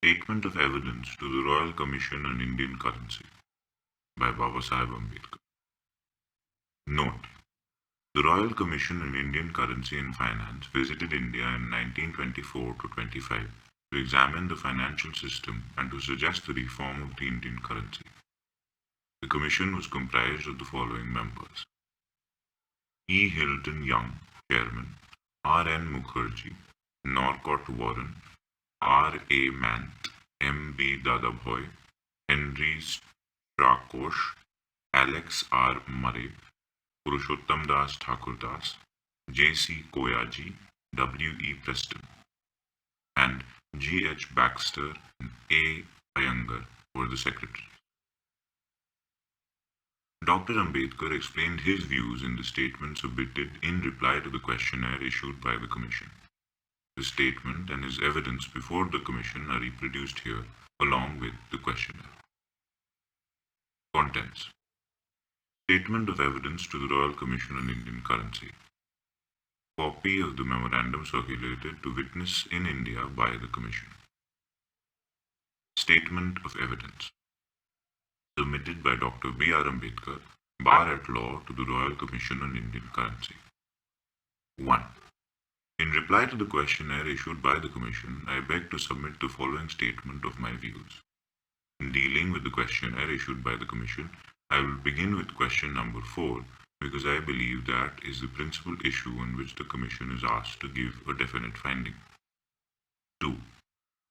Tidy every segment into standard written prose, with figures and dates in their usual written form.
Statement of Evidence to the Royal Commission on Indian Currency by Babasaheb Ambedkar. Note: the Royal Commission on Indian Currency and Finance visited India in 1924 to 25 to examine the financial system and to suggest the reform of the Indian currency. The commission was comprised of the following members: E. Hilton Young, Chairman; R. N. Mukherjee, Norcott Warren, R. A. Mant, M. B. Dadabhoy, Henry Strakosh, Alex R. Murray, Purushottam Das Thakurdas, J. C. Koyaji, W. E. Preston, and G. H. Baxter and A. Iyengar were the secretaries. Dr. Ambedkar explained his views in the statement submitted in reply to the questionnaire issued by the Commission. The statement and his evidence before the Commission are reproduced here along with the questionnaire. Contents: Statement of Evidence to the Royal Commission on Indian Currency. Copy of the Memorandum circulated to witness in India by the Commission. Statement of Evidence submitted by Dr. B. R. Ambedkar, Bar at Law, to the Royal Commission on Indian Currency. 1. In reply to the questionnaire issued by the Commission, I beg to submit the following statement of my views. In dealing with the questionnaire issued by the Commission, I will begin with question number 4 because I believe that is the principal issue on which the Commission is asked to give a definite finding. 2.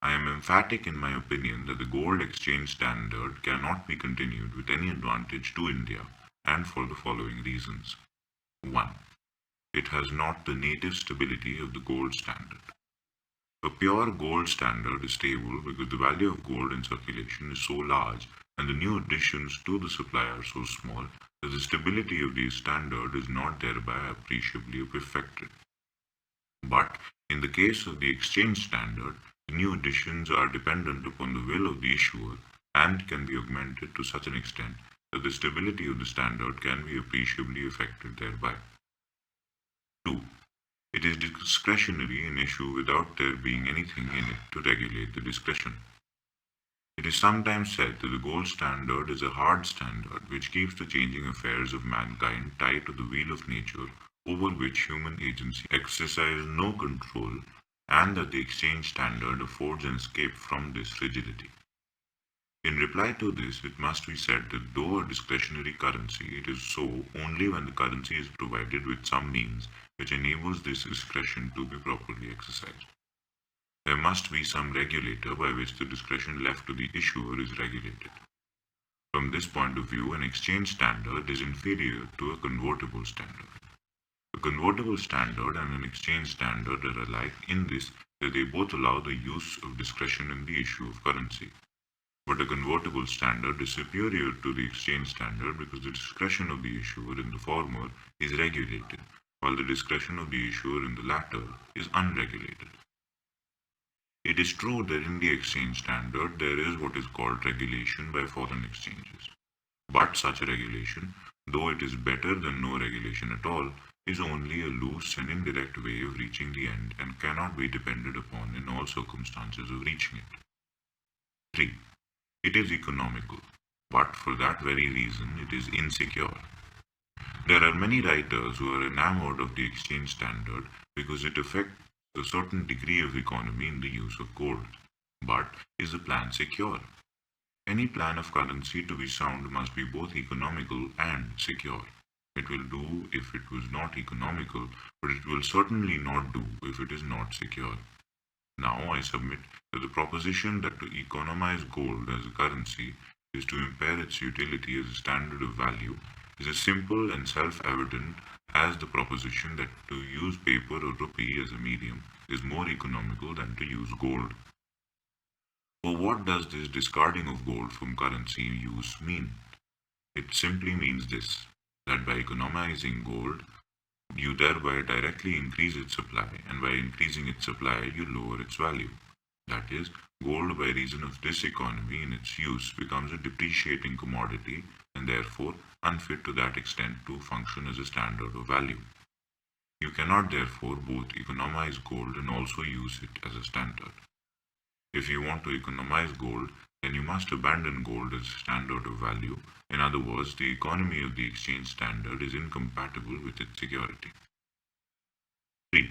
I am emphatic in my opinion that the gold exchange standard cannot be continued with any advantage to India, and for the following reasons. 1. It has not the native stability of the gold standard. A pure gold standard is stable because the value of gold in circulation is so large and the new additions to the supply are so small that the stability of the standard is not thereby appreciably affected. But in the case of the exchange standard, the new additions are dependent upon the will of the issuer and can be augmented to such an extent that the stability of the standard can be appreciably affected thereby. 2. It is discretionary in issue without there being anything in it to regulate the discretion. It is sometimes said that the gold standard is a hard standard which keeps the changing affairs of mankind tied to the wheel of nature over which human agency exercises no control, and that the exchange standard affords an escape from this rigidity. In reply to this, it must be said that though a discretionary currency, it is so only when the currency is provided with some means which enables this discretion to be properly exercised. There must be some regulator by which the discretion left to the issuer is regulated. From this point of view, an exchange standard is inferior to a convertible standard. A convertible standard and an exchange standard are alike in this that they both allow the use of discretion in the issue of currency. But a convertible standard is superior to the exchange standard because the discretion of the issuer in the former is regulated, while the discretion of the issuer in the latter is unregulated. It is true that in the exchange standard there is what is called regulation by foreign exchanges. But such a regulation, though it is better than no regulation at all, is only a loose and indirect way of reaching the end and cannot be depended upon in all circumstances of reaching it. 3. It is economical, but for that very reason it is insecure. There are many writers who are enamored of the exchange standard because it affects a certain degree of economy in the use of gold. But is the plan secure? Any plan of currency to be sound must be both economical and secure. It will do if it was not economical, but it will certainly not do if it is not secure. Now I submit that the proposition that to economize gold as a currency is to impair its utility as a standard of value is as simple and self-evident as the proposition that to use paper or rupee as a medium is more economical than to use gold. For what does this discarding of gold from currency use mean? It simply means this, that by economizing gold, you thereby directly increase its supply, and by increasing its supply, you lower its value. That is, gold by reason of this economy in its use becomes a depreciating commodity and therefore unfit to that extent to function as a standard of value. You cannot therefore both economize gold and also use it as a standard. If you want to economize gold, then you must abandon gold as a standard of value. In other words, the economy of the exchange standard is incompatible with its security. 3.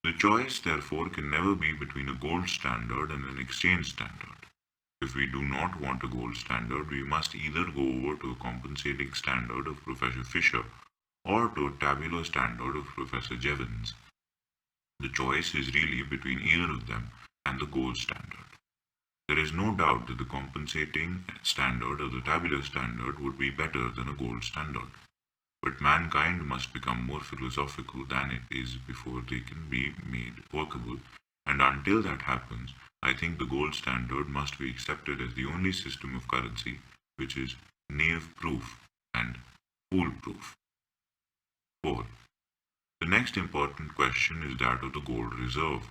The choice, therefore, can never be between a gold standard and an exchange standard. If we do not want a gold standard, we must either go over to a compensating standard of Professor Fisher or to a tabular standard of Professor Jevons. The choice is really between either of them and the gold standard. There is no doubt that the compensating standard or the tabular standard would be better than a gold standard. But mankind must become more philosophical than it is before they can be made workable, and until that happens, I think the gold standard must be accepted as the only system of currency which is knave-proof and fool-proof. 4. The next important question is that of the gold reserve.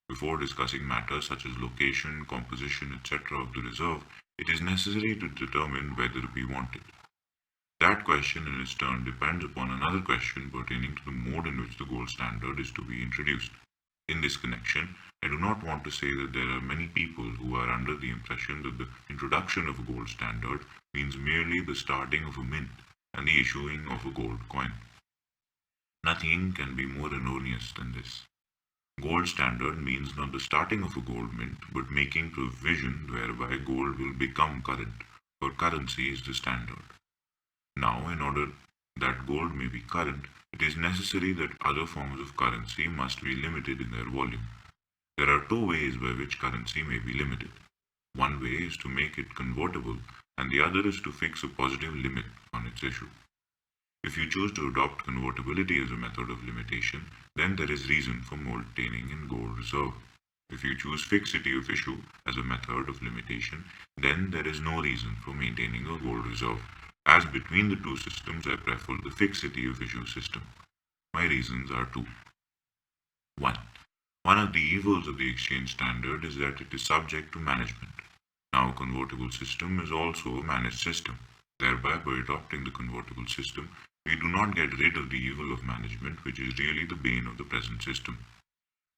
Before discussing matters such as location, composition, etc. of the reserve, it is necessary to determine whether we want it. That question in its turn depends upon another question pertaining to the mode in which the gold standard is to be introduced. In this connection, I do not want to say that there are many people who are under the impression that the introduction of a gold standard means merely the starting of a mint and the issuing of a gold coin. Nothing can be more erroneous than this. Gold standard means not the starting of a gold mint, but making provision whereby gold will become current, for currency is the standard. Now, in order that gold may be current, it is necessary that other forms of currency must be limited in their volume. There are two ways by which currency may be limited. One way is to make it convertible, and the other is to fix a positive limit on its issue. If you choose to adopt convertibility as a method of limitation, then there is reason for maintaining in gold reserve. If you choose fixity of issue as a method of limitation, then there is no reason for maintaining a gold reserve. As between the two systems, I prefer the fixity of issue system. My reasons are two. 1. One of the evils of the exchange standard is that it is subject to management. Now, a convertible system is also a managed system. Thereby, by adopting the convertible system, we do not get rid of the evil of management, which is really the bane of the present system.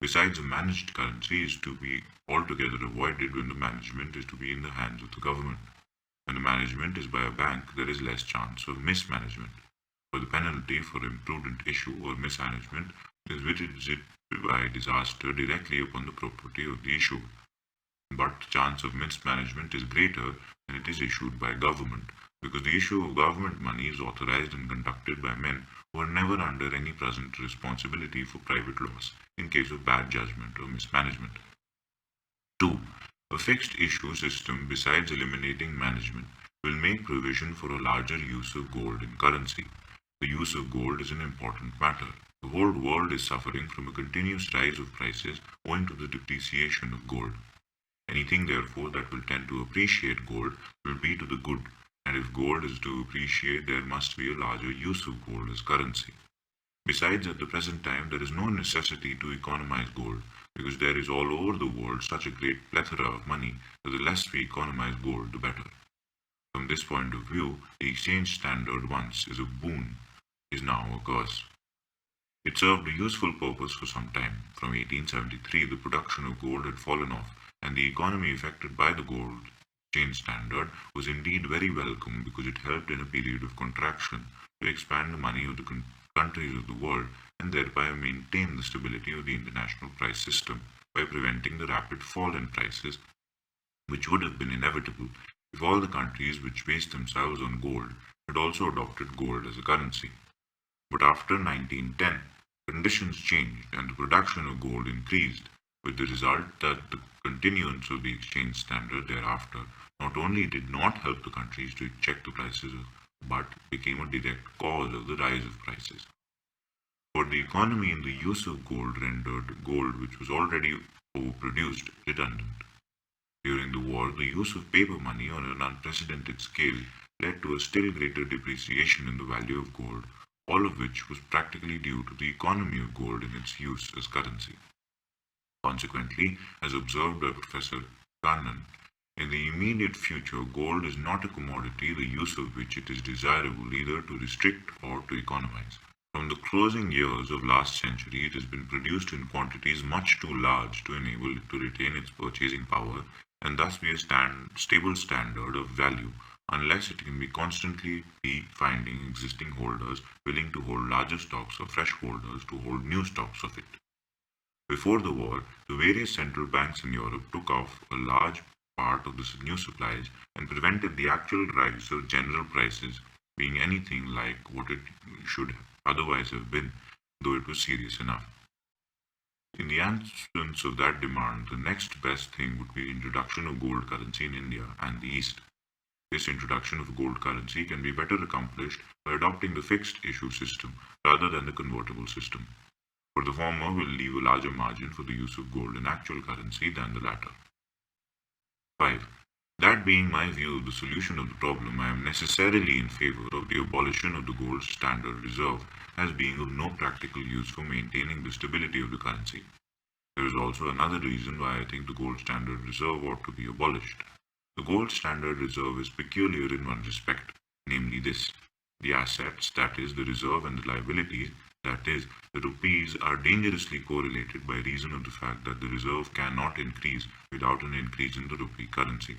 Besides, a managed currency is to be altogether avoided when the management is to be in the hands of the government. When the management is by a bank, there is less chance of mismanagement, for the penalty for imprudent issue or mismanagement is visited by disaster directly upon the property of the issuer. But the chance of mismanagement is greater when it is issued by government, because the issue of government money is authorized and conducted by men who are never under any present responsibility for private loss in case of bad judgment or mismanagement. 2. A fixed issue system, besides eliminating management, will make provision for a larger use of gold in currency. The use of gold is an important matter. The whole world is suffering from a continuous rise of prices owing to the depreciation of gold. Anything, therefore, that will tend to appreciate gold will be to the good, and if gold is to appreciate, there must be a larger use of gold as currency. Besides, at the present time, there is no necessity to economize gold, because there is all over the world such a great plethora of money that the less we economize gold, the better. From this point of view, the exchange standard once is a boon, is now a curse. It served a useful purpose for some time. From 1873, the production of gold had fallen off, and the economy affected by the gold exchange standard was indeed very welcome, because it helped in a period of contraction to expand the money of the countries of the world and thereby maintain the stability of the international price system by preventing the rapid fall in prices which would have been inevitable if all the countries which based themselves on gold had also adopted gold as a currency. But after 1910, conditions changed and the production of gold increased, with the result that the continuance of the exchange standard thereafter not only did not help the countries to check the prices, but became a direct cause of the rise of prices. For the economy in the use of gold rendered gold, which was already overproduced, redundant. During the war, the use of paper money on an unprecedented scale led to a still greater depreciation in the value of gold, all of which was practically due to the economy of gold in its use as currency. Consequently, as observed by Professor Cannon, in the immediate future, gold is not a commodity the use of which it is desirable either to restrict or to economize. From the closing years of last century, it has been produced in quantities much too large to enable it to retain its purchasing power and thus be a stable standard of value, unless it can be constantly be finding existing holders willing to hold larger stocks or fresh holders to hold new stocks of it. Before the war, the various central banks in Europe took off a large part of the new supplies and prevented the actual rise of general prices being anything like what it should otherwise have been, though it was serious enough. In the absence of that demand, the next best thing would be introduction of gold currency in India and the East. This introduction of gold currency can be better accomplished by adopting the fixed issue system rather than the convertible system, for the former will leave a larger margin for the use of gold in actual currency than the latter. 5. That being my view of the solution of the problem, I am necessarily in favor of the abolition of the gold standard reserve as being of no practical use for maintaining the stability of the currency. There is also another reason why I think the gold standard reserve ought to be abolished. The gold standard reserve is peculiar in one respect, namely this: the assets, that is, the reserve, and the liabilities, that is, the rupees, are dangerously correlated by reason of the fact that the reserve cannot increase without an increase in the rupee currency.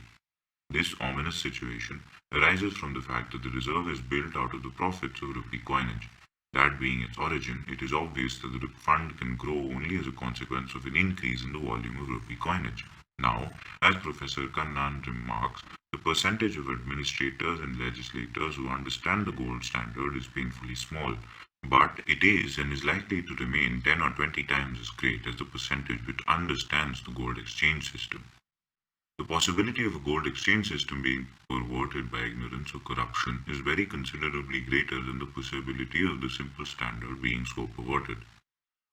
This ominous situation arises from the fact that the reserve is built out of the profits of rupee coinage. That being its origin, it is obvious that the fund can grow only as a consequence of an increase in the volume of rupee coinage. Now, as Professor Kannan remarks, the percentage of administrators and legislators who understand the gold standard is painfully small, but it is and is likely to remain 10 or 20 times as great as the percentage which understands the gold exchange system. The possibility of a gold exchange system being perverted by ignorance or corruption is very considerably greater than the possibility of the simple standard being so perverted.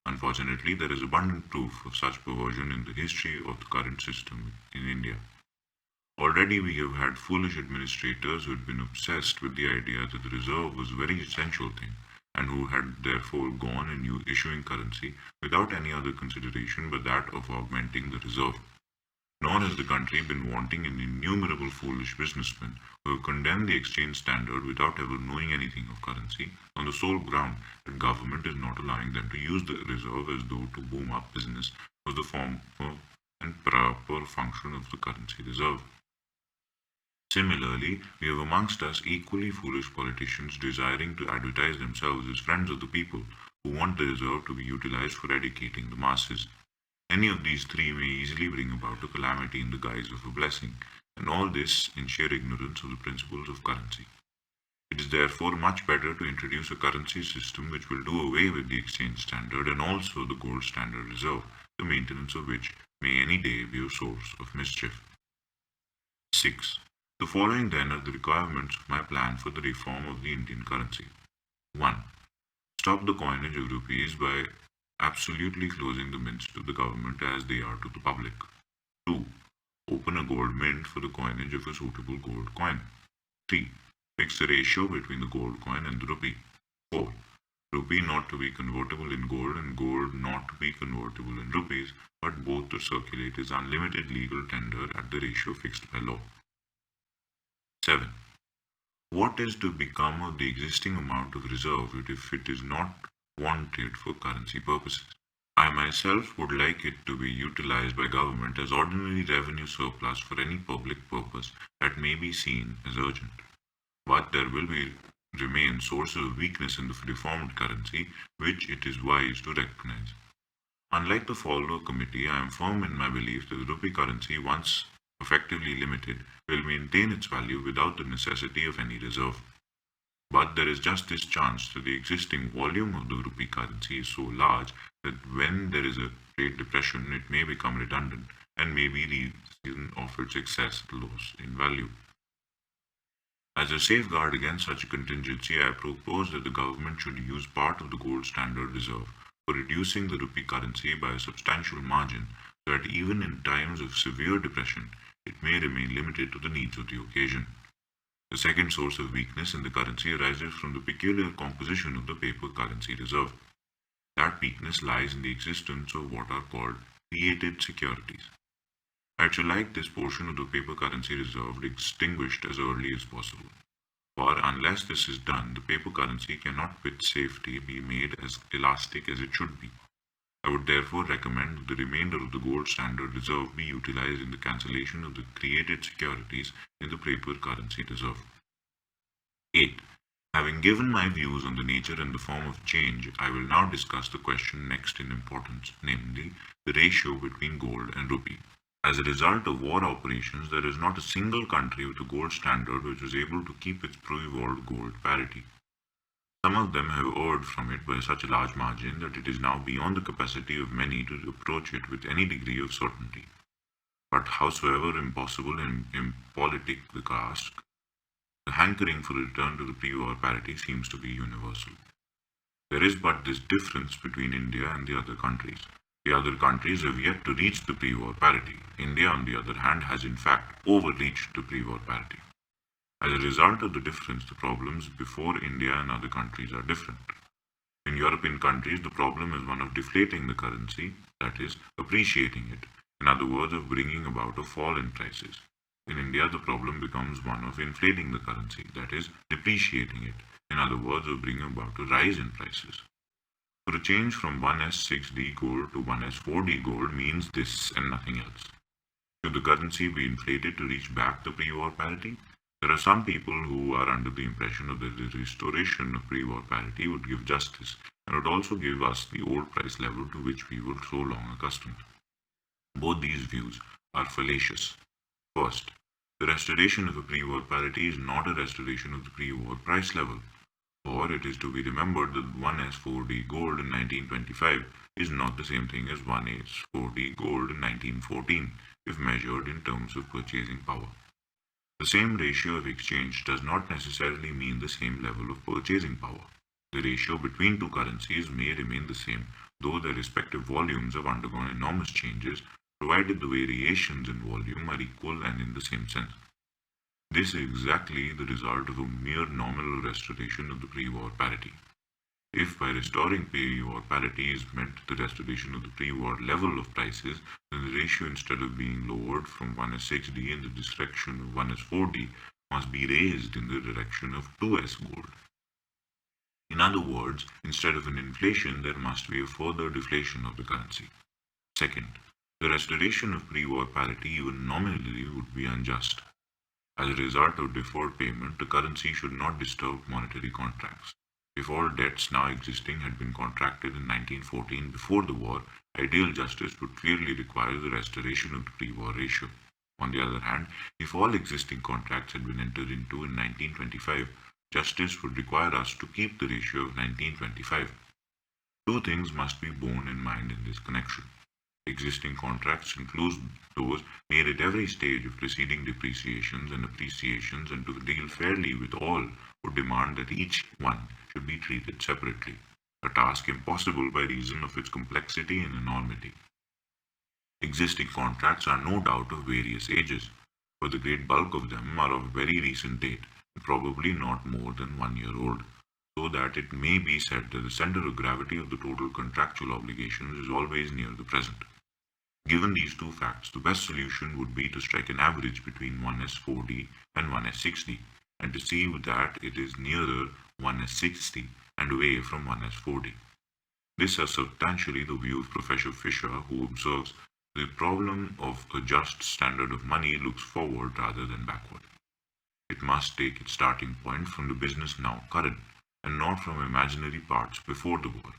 Unfortunately, there is abundant proof of such perversion in the history of the current system in India. Already we have had foolish administrators who had been obsessed with the idea that the reserve was a very essential thing, and who had therefore gone and issuing currency without any other consideration but that of augmenting the reserve. Nor has the country been wanting in innumerable foolish businessmen who have condemned the exchange standard without ever knowing anything of currency, on the sole ground that government is not allowing them to use the reserve as though to boom up business was the form and proper function of the currency reserve. Similarly, we have amongst us equally foolish politicians desiring to advertise themselves as friends of the people, who want the reserve to be utilized for educating the masses. Any of these three may easily bring about a calamity in the guise of a blessing, and all this in sheer ignorance of the principles of currency. It is therefore much better to introduce a currency system which will do away with the exchange standard and also the gold standard reserve, the maintenance of which may any day be a source of mischief. 6. The following then are the requirements of my plan for the reform of the Indian currency. 1. Stop the coinage of rupees by absolutely closing the mints to the government as they are to the public. 2. Open a gold mint for the coinage of a suitable gold coin. 3. Fix the ratio between the gold coin and the rupee. 4. Rupee not to be convertible in gold and gold not to be convertible in rupees, but both to circulate as unlimited legal tender at the ratio fixed by law. 7. What is to become of the existing amount of reserve if it is not wanted for currency purposes? I myself would like it to be utilized by government as ordinary revenue surplus for any public purpose that may be seen as urgent. But there will remain sources of weakness in the reformed currency which it is wise to recognize. Unlike the follower committee, I am firm in my belief that the rupee currency, once effectively limited, will maintain its value without the necessity of any reserve. But there is just this chance that the existing volume of the rupee currency is so large that when there is a great depression, it may become redundant and may be the reason of its excess loss in value. As a safeguard against such a contingency, I propose that the government should use part of the gold standard reserve for reducing the rupee currency by a substantial margin, so that even in times of severe depression, it may remain limited to the needs of the occasion. The second source of weakness in the currency arises from the peculiar composition of the paper currency reserve. That weakness lies in the existence of what are called created securities. I should like this portion of the paper currency reserve extinguished as early as possible. For unless this is done, the paper currency cannot with safety be made as elastic as it should be. I would therefore recommend that the remainder of the gold standard reserve be utilized in the cancellation of the created securities in the paper currency reserve. 8. Having given my views on the nature and the form of change, I will now discuss the question next in importance, namely the ratio between gold and rupee. As a result of war operations, there is not a single country with a gold standard which was able to keep its pre-war gold parity. Some of them have erred from it by such a large margin that it is now beyond the capacity of many to approach it with any degree of certainty. But howsoever impossible and impolitic the task, the hankering for a return to the pre-war parity seems to be universal. There is but this difference between India and the other countries. The other countries have yet to reach the pre-war parity. India, on the other hand, has in fact overreached the pre-war parity. As a result of the difference, the problems before India and other countries are different. In European countries, the problem is one of deflating the currency, that is, appreciating it. In other words, of bringing about a fall in prices. In India, the problem becomes one of inflating the currency, that is, depreciating it. In other words, of bringing about a rise in prices. For a change from 1s6d gold to 1s4d gold means this and nothing else. Should the currency be inflated to reach back the pre-war parity? There are some people who are under the impression that the restoration of pre-war parity would give justice and would also give us the old price level to which we were so long accustomed. Both these views are fallacious. First, the restoration of a pre-war parity is not a restoration of the pre-war price level. For it is to be remembered that 1s4d gold in 1925 is not the same thing as 1s4d gold in 1914 if measured in terms of purchasing power. The same ratio of exchange does not necessarily mean the same level of purchasing power. The ratio between two currencies may remain the same, though their respective volumes have undergone enormous changes, provided the variations in volume are equal and in the same sense. This is exactly the result of a mere nominal restoration of the pre-war parity. If by restoring pre-war parity is meant the restoration of the pre-war level of prices, then the ratio, instead of being lowered from 1s6d in the direction of 1s4d, must be raised in the direction of 2s gold. In other words, instead of an inflation, there must be a further deflation of the currency. Second, the restoration of pre-war parity even nominally would be unjust. As a result of deferred payment, the currency should not disturb monetary contracts. If all debts now existing had been contracted in 1914 before the war, ideal justice would clearly require the restoration of the pre-war ratio. On the other hand, if all existing contracts had been entered into in 1925, justice would require us to keep the ratio of 1925. Two things must be borne in mind in this connection. Existing contracts include those made at every stage of preceding depreciations and appreciations, and to deal fairly with all would demand that each one should be treated separately, a task impossible by reason of its complexity and enormity. Existing contracts are no doubt of various ages, but the great bulk of them are of very recent date, and probably not more than 1 year old, so that it may be said that the center of gravity of the total contractual obligations is always near the present. Given these two facts, the best solution would be to strike an average between 1s4d and 1s6d, and to see that it is nearer 1s6d and away from 1s4d. This is substantially the view of Professor Fisher, who observes the problem of a just standard of money looks forward rather than backward. It must take its starting point from the business now current, and not from imaginary parts before the war.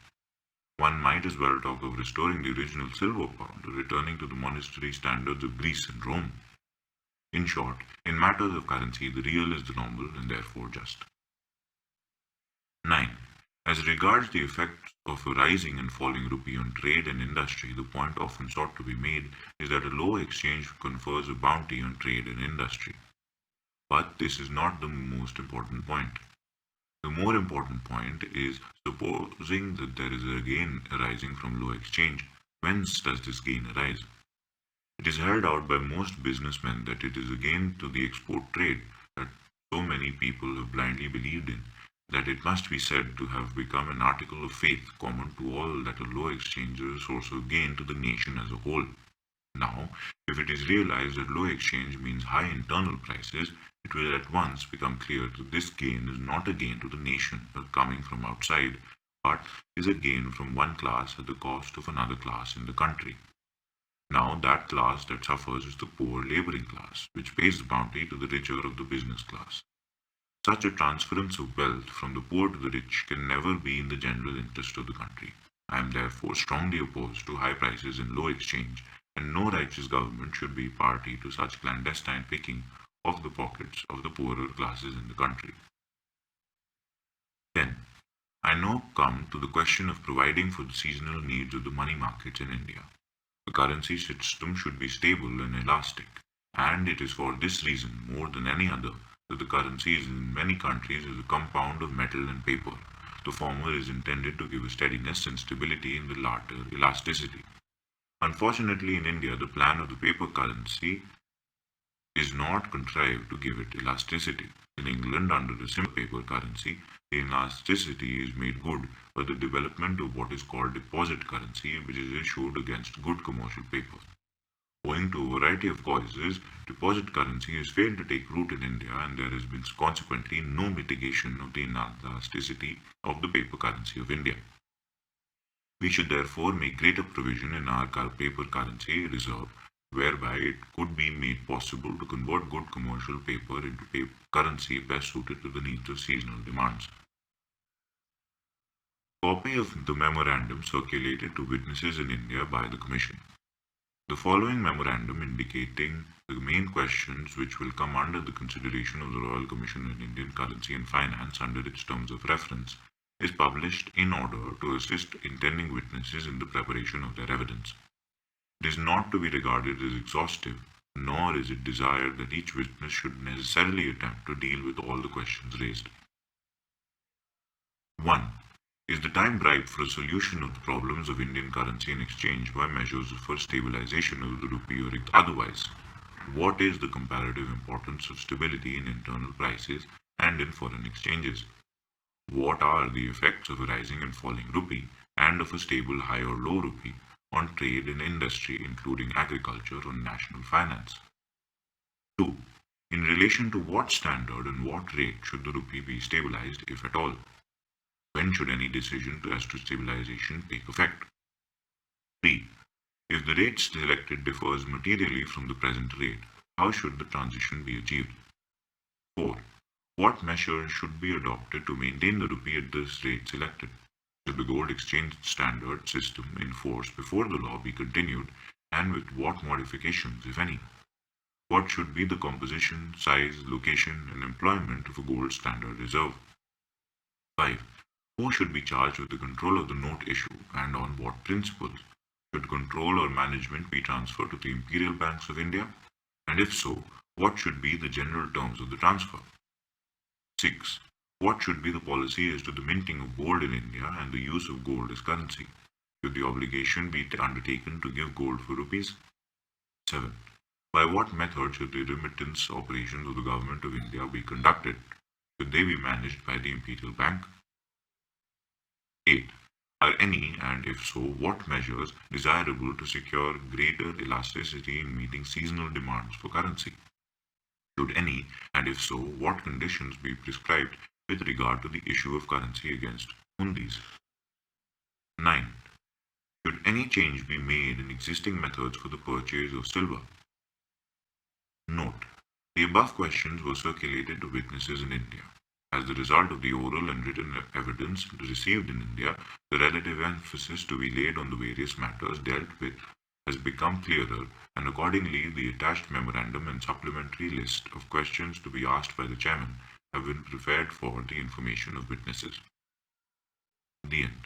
One might as well talk of restoring the original silver pound or returning to the monetary standards of Greece and Rome. In short, in matters of currency, the real is the normal and therefore just. 9. As regards the effect of a rising and falling rupee on trade and industry, the point often sought to be made is that a low exchange confers a bounty on trade and industry. But this is not the most important point. The more important point is, supposing that there is a gain arising from low exchange, whence does this gain arise? It is held out by most businessmen that it is a gain to the export trade that so many people have blindly believed in, that it must be said to have become an article of faith common to all that a low exchange is a source of gain to the nation as a whole. Now, if it is realized that low exchange means high internal prices, it will at once become clear that this gain is not a gain to the nation coming from outside, but is a gain from one class at the cost of another class in the country. Now, that class that suffers is the poor laboring class, which pays the bounty to the richer of the business class. Such a transference of wealth from the poor to the rich can never be in the general interest of the country. I am therefore strongly opposed to high prices and low exchange, and no righteous government should be party to such clandestine picking of the pockets of the poorer classes in the country. 10. I now come to the question of providing for the seasonal needs of the money markets in India. The currency system should be stable and elastic, and it is for this reason, more than any other, that the currency in many countries is a compound of metal and paper. The former is intended to give a steadiness and stability, in the latter elasticity. Unfortunately, in India, the plan of the paper currency is not contrived to give it elasticity. In England, under the simple paper currency, the elasticity is made good by the development of what is called deposit currency, which is issued against good commercial paper. Owing to a variety of causes, deposit currency has failed to take root in India, and there has been consequently no mitigation of the inelasticity of the paper currency of India. We should therefore make greater provision in our paper currency reserve, whereby it could be made possible to convert good commercial paper into paper currency best suited to the needs of seasonal demands. Copy of the memorandum circulated to witnesses in India by the Commission. The following memorandum, indicating the main questions which will come under the consideration of the Royal Commission on Indian Currency and Finance under its terms of reference, is published in order to assist intending witnesses in the preparation of their evidence. It is not to be regarded as exhaustive, nor is it desired that each witness should necessarily attempt to deal with all the questions raised. 1. Is the time ripe for a solution of the problems of Indian currency and exchange by measures for stabilization of the rupee or otherwise? What is the comparative importance of stability in internal prices and in foreign exchanges? What are the effects of a rising and falling rupee and of a stable high or low rupee on trade and industry, including agriculture, on national finance? 2. In relation to what standard and what rate should the rupee be stabilized, if at all? When should any decision as to stabilization take effect? 3. If the rate selected differs materially from the present rate, how should the transition be achieved? 4. What measures should be adopted to maintain the rupee at this rate selected? Should the gold exchange standard system in force before the law be continued, and with what modifications, if any? What should be the composition, size, location, and employment of a gold standard reserve? 5. Who should be charged with the control of the note issue, and on what principles? Should control or management be transferred to the imperial banks of India? And if so, what should be the general terms of the transfer? 6. What should be the policy as to the minting of gold in India and the use of gold as currency? Should the obligation be undertaken to give gold for rupees? 7. By what method should the remittance operations of the government of India be conducted? Should they be managed by the imperial bank? 8. Are any, and if so, what measures desirable to secure greater elasticity in meeting seasonal demands for currency? Should any, and if so, what conditions be prescribed with regard to the issue of currency against hundis? 9. Should any change be made in existing methods for the purchase of silver? Note: the above questions were circulated to witnesses in India. As the result of the oral and written evidence received in India, the relative emphasis to be laid on the various matters dealt with has become clearer, and accordingly the attached memorandum and supplementary list of questions to be asked by the chairman have been prepared for the information of witnesses. The end.